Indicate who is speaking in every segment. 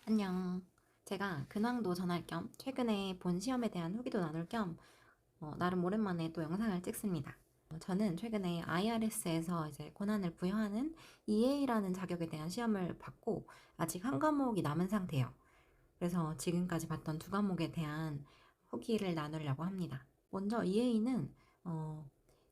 Speaker 1: 안녕. 제가 근황도 전할 겸 최근에 본 시험에 대한 후기도 나눌 겸 나름 오랜만에 또 영상을 찍습니다. 저는 최근에 IRS에서 이제 권한을 부여하는 EA라는 자격에 대한 시험을 받고 아직 한 과목이 남은 상태예요. 그래서 지금까지 봤던 두 과목에 대한 후기를 나누려고 합니다. 먼저 EA는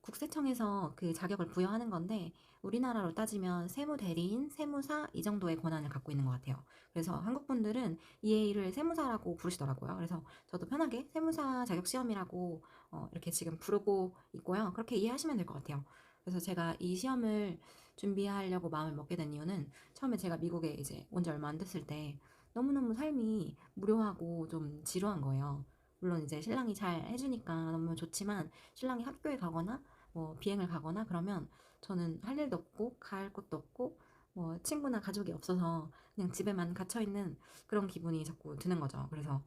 Speaker 1: 국세청에서 그 자격을 부여하는 건데 우리나라로 따지면 세무대리인, 세무사 이 정도의 권한을 갖고 있는 것 같아요. 그래서 한국 분들은 EA를 세무사라고 부르시더라고요. 그래서 저도 편하게 세무사 자격 시험이라고 이렇게 지금 부르고 있고요. 그렇게 이해하시면 될 것 같아요. 그래서 제가 이 시험을 준비하려고 마음을 먹게 된 이유는 처음에 제가 미국에 이제 온 지 얼마 안 됐을 때 너무너무 삶이 무료하고 좀 지루한 거예요. 물론 이제 신랑이 잘 해주니까 너무 좋지만 신랑이 학교에 가거나 뭐 비행을 가거나 그러면 저는 할 일도 없고 갈 곳도 없고 뭐 친구나 가족이 없어서 그냥 집에만 갇혀 있는 그런 기분이 자꾸 드는 거죠. 그래서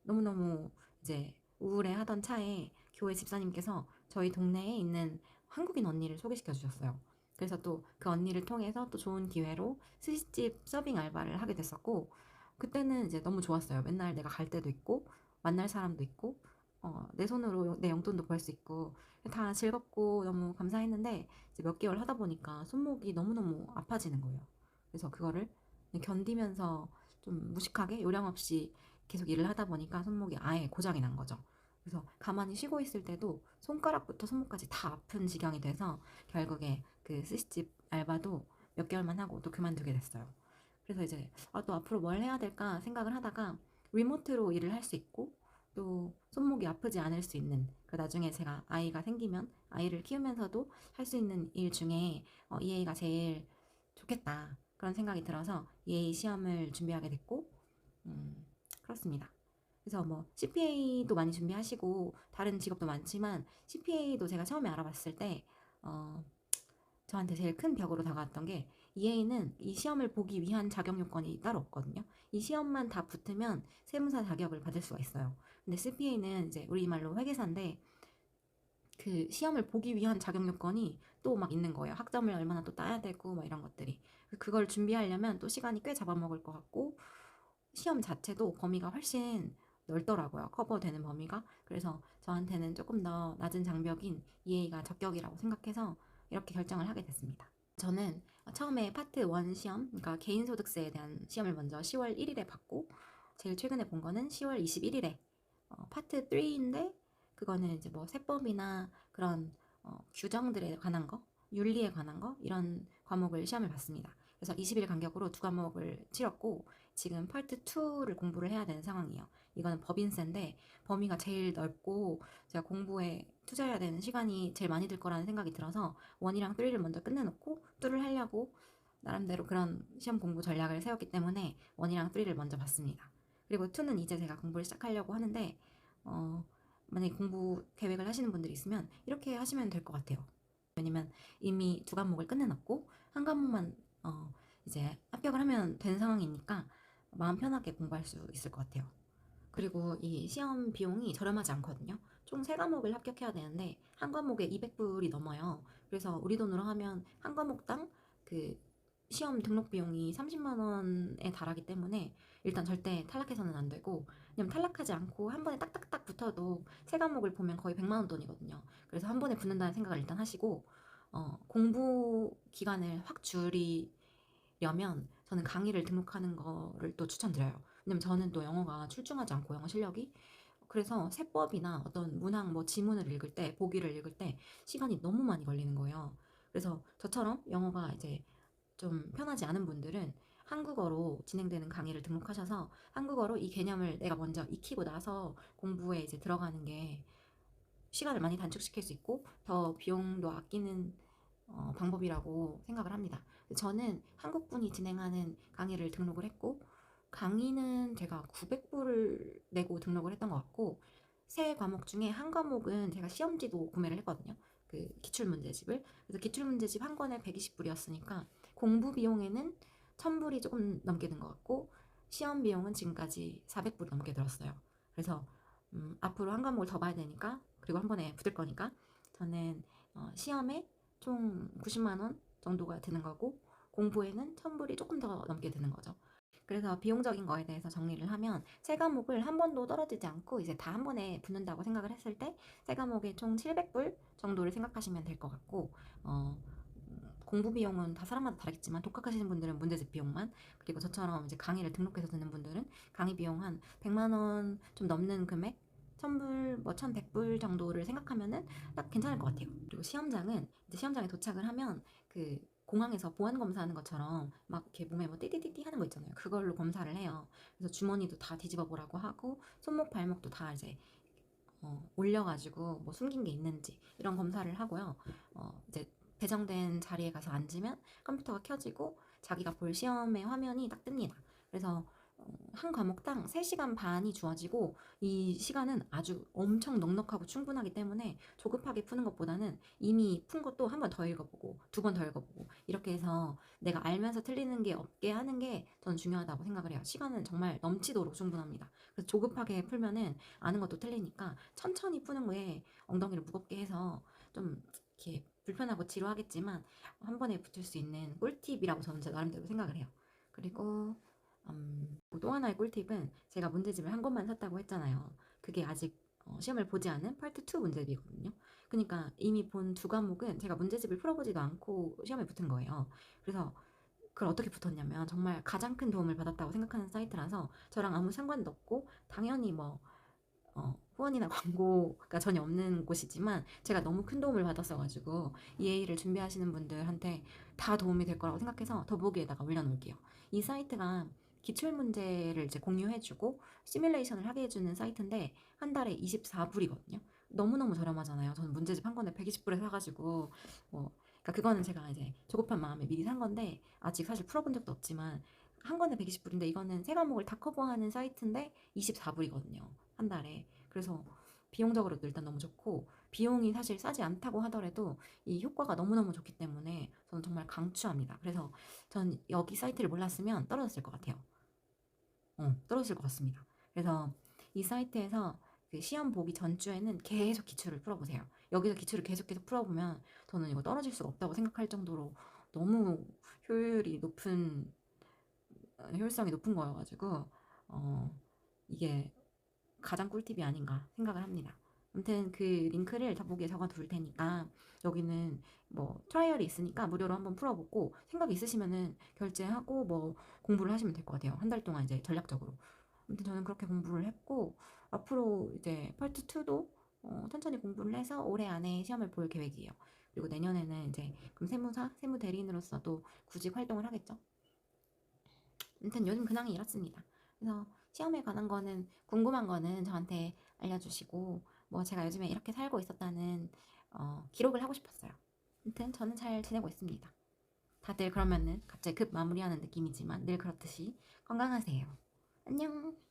Speaker 1: 너무너무 이제 우울해하던 차에 교회 집사님께서 저희 동네에 있는 한국인 언니를 소개시켜 주셨어요. 그래서 또 그 언니를 통해서 또 좋은 기회로 스시집 서빙 알바를 하게 됐었고 그때는 이제 너무 좋았어요. 맨날 내가 갈 때도 있고 만날 사람도 있고 내 손으로 내 용돈도 벌 수 있고 다 즐겁고 너무 감사했는데 이제 몇 개월 하다 보니까 손목이 너무너무 아파지는 거예요. 그래서 그거를 견디면서 좀 무식하게 요령 없이 계속 일을 하다 보니까 손목이 아예 고장이 난 거죠. 그래서 가만히 쉬고 있을 때도 손가락부터 손목까지 다 아픈 지경이 돼서 결국에 그 스시집 알바도 몇 개월만 하고 또 그만두게 됐어요. 그래서 이제 또 앞으로 뭘 해야 될까 생각을 하다가 리모트로 일을 할 수 있고 또 손목이 아프지 않을 수 있는 그 나중에 제가 아이가 생기면 아이를 키우면서도 할 수 있는 일 중에 EA가 제일 좋겠다 그런 생각이 들어서 EA 시험을 준비하게 됐고 그렇습니다. 그래서 뭐 CPA도 많이 준비하시고 다른 직업도 많지만 CPA도 제가 처음에 알아봤을 때 어, 저한테 제일 큰 벽으로 다가왔던 게 EA는 이 시험을 보기 위한 자격 요건이 따로 없거든요. 이 시험만 다 붙으면 세무사 자격을 받을 수가 있어요. 근데 CPA는 이제 우리말로 회계사인데 그 시험을 보기 위한 자격 요건이 또 막 있는 거예요. 학점을 얼마나 또 따야 되고 막 이런 것들이. 그걸 준비하려면 또 시간이 꽤 잡아먹을 것 같고 시험 자체도 범위가 훨씬 넓더라고요. 커버되는 범위가. 그래서 저한테는 조금 더 낮은 장벽인 EA가 적격이라고 생각해서 이렇게 결정을 하게 됐습니다. 저는 처음에 파트 1 시험, 그러니까 개인소득세에 대한 시험을 먼저 10월 1일에 받고 제일 최근에 본 거는 10월 21일에 파트 3인데 그거는 이제 뭐 세법이나 그런 규정들에 관한 거, 윤리에 관한 거 이런 과목을 시험을 봤습니다. 그래서 20일 간격으로 두 과목을 치렀고 지금 파트 2를 공부를 해야 되는 상황이에요. 이거는 법인세인데 범위가 제일 넓고 제가 공부에 투자해야 되는 시간이 제일 많이 들 거라는 생각이 들어서 1이랑 3를 먼저 끝내놓고 2를 하려고 나름대로 그런 시험 공부 전략을 세웠기 때문에 1이랑 3를 먼저 봤습니다. 그리고 2는 이제 제가 공부를 시작하려고 하는데 만약에 공부 계획을 하시는 분들이 있으면 이렇게 하시면 될 것 같아요. 왜냐면 이미 두 과목을 끝내놨고 한 과목만 이제 합격을 하면 되는 상황이니까 마음 편하게 공부할 수 있을 것 같아요. 그리고 이 시험 비용이 저렴하지 않거든요. 총 세 과목을 합격해야 되는데 한 과목에 200불이 넘어요. 그래서 우리 돈으로 하면 한 과목당 그 시험 등록 비용이 30만 원에 달하기 때문에 일단 절대 탈락해서는 안 되고 왜냐면 탈락하지 않고 한 번에 딱딱딱 붙어도 세 과목을 보면 거의 100만 원 돈이거든요. 그래서 한 번에 붙는다는 생각을 일단 하시고 공부 기간을 확 줄이려면 저는 강의를 등록하는 거를 또 추천드려요. 왜냐면 저는 또 영어가 출중하지 않고 영어 실력이 그래서 세법이나 어떤 문항 뭐 지문을 읽을 때 보기를 읽을 때 시간이 너무 많이 걸리는 거예요. 그래서 저처럼 영어가 이제 좀 편하지 않은 분들은 한국어로 진행되는 강의를 등록하셔서 한국어로 이 개념을 내가 먼저 익히고 나서 공부에 이제 들어가는 게 시간을 많이 단축시킬 수 있고 더 비용도 아끼는 방법이라고 생각을 합니다. 저는 한국분이 진행하는 강의를 등록을 했고 강의는 제가 900불을 내고 등록을 했던 것 같고 세 과목 중에 한 과목은 제가 시험지도 구매를 했거든요. 그 기출문제집을. 그래서 기출문제집 한 권에 120불이었으니까 공부 비용에는 1000불이 조금 넘게 든 것 같고 시험 비용은 지금까지 400불 넘게 들었어요. 그래서 앞으로 한 과목을 더 봐야 되니까 그리고 한 번에 붙을 거니까 저는 시험에 총 90만 원 정도가 드는 거고 공부에는 1000불이 조금 더 넘게 드는 거죠. 그래서 비용적인 거에 대해서 정리를 하면 세 과목을 한 번도 떨어지지 않고 이제 다 한 번에 붙는다고 생각을 했을 때 세 과목에 총 700불 정도를 생각하시면 될 것 같고 공부 비용은 다 사람마다 다르겠지만 독학하시는 분들은 문제집 비용만, 그리고 저처럼 이제 강의를 등록해서 듣는 분들은 강의 비용 한 100만 원 좀 넘는 금액, 1000불, 뭐 1100불 정도를 생각하면은 딱 괜찮을 것 같아요. 그리고 시험장은 이제 시험장에 도착을 하면 그 공항에서 보안 검사하는 것처럼 막 이렇게 몸에 뭐 띠띠띠띠 하는 거 있잖아요. 그걸로 검사를 해요. 그래서 주머니도 다 뒤집어 보라고 하고 손목 발목도 다 이제 올려가지고 뭐 숨긴 게 있는지 이런 검사를 하고요. 이제 배정된 자리에 가서 앉으면 컴퓨터가 켜지고 자기가 볼 시험의 화면이 딱 뜹니다. 그래서 한 과목당 3시간 반이 주어지고 이 시간은 아주 엄청 넉넉하고 충분하기 때문에 조급하게 푸는 것보다는 이미 푼 것도 한 번 더 읽어보고 두 번 더 읽어보고 이렇게 해서 내가 알면서 틀리는 게 없게 하는 게 저는 중요하다고 생각을 해요. 시간은 정말 넘치도록 충분합니다. 그래서 조급하게 풀면은 아는 것도 틀리니까 천천히 푸는 게 엉덩이를 무겁게 해서 좀 이렇게 불편하고 지루하겠지만 한 번에 붙을 수 있는 꿀팁이라고 저는 제 나름대로 생각을 해요. 그리고 또 하나의 꿀팁은 제가 문제집을 한 권만 샀다고 했잖아요. 그게 아직 시험을 보지 않은 파트 2 문제집이거든요. 그러니까 이미 본 두 과목은 제가 문제집을 풀어보지도 않고 시험에 붙은 거예요. 그래서 그걸 어떻게 붙었냐면 정말 가장 큰 도움을 받았다고 생각하는 사이트라서 저랑 아무 상관도 없고 당연히 뭐 후원이나 광고가 전혀 없는 곳이지만 제가 너무 큰 도움을 받았어가지고 EA를 준비하시는 분들한테 다 도움이 될 거라고 생각해서 더보기에다가 올려놓을게요. 이 사이트가 기출문제를 이제 공유해주고 시뮬레이션을 하게 해주는 사이트인데 한 달에 24불이거든요. 너무너무 저렴하잖아요. 저는 문제집 한 권에 120불에 사가지고 그러니까 그거는 제가 이제 조급한 마음에 미리 산 건데 아직 사실 풀어본 적도 없지만 한 권에 120불인데 이거는 세 과목을 다 커버하는 사이트인데 24불이거든요. 한 달에. 그래서 비용적으로도 일단 너무 좋고 비용이 사실 싸지 않다고 하더라도 이 효과가 너무너무 좋기 때문에 저는 정말 강추합니다. 그래서 전 여기 사이트를 몰랐으면 떨어졌을 것 같아요. 떨어질 것 같습니다. 그래서 이 사이트에서 그 시험 보기 전주에는 계속 기출을 풀어보세요. 여기서 기출을 계속 풀어보면 저는 이거 떨어질 수가 없다고 생각할 정도로 너무 효율성이 높은 거여가지고 이게 가장 꿀팁이 아닌가 생각을 합니다. 아무튼 그 링크를 더보기에 적어둘 테니까 여기는 뭐 트라이얼이 있으니까 무료로 한번 풀어보고 생각 있으시면은 결제하고 뭐 공부를 하시면 될 것 같아요. 한 달 동안 이제 전략적으로. 아무튼 저는 그렇게 공부를 했고 앞으로 이제 파트 2도 천천히 공부를 해서 올해 안에 시험을 볼 계획이에요. 그리고 내년에는 이제 그럼 세무 대리인으로서도 구직 활동을 하겠죠. 아무튼 요즘 근황이 이렇습니다. 그래서 시험에 관한 거는 궁금한 거는 저한테 알려주시고 뭐 제가 요즘에 이렇게 살고 있었다는 기록을 하고 싶었어요. 아무튼 저는 잘 지내고 있습니다. 다들 그러면은 갑자기 급 마무리하는 느낌이지만 늘 그렇듯이 건강하세요. 안녕.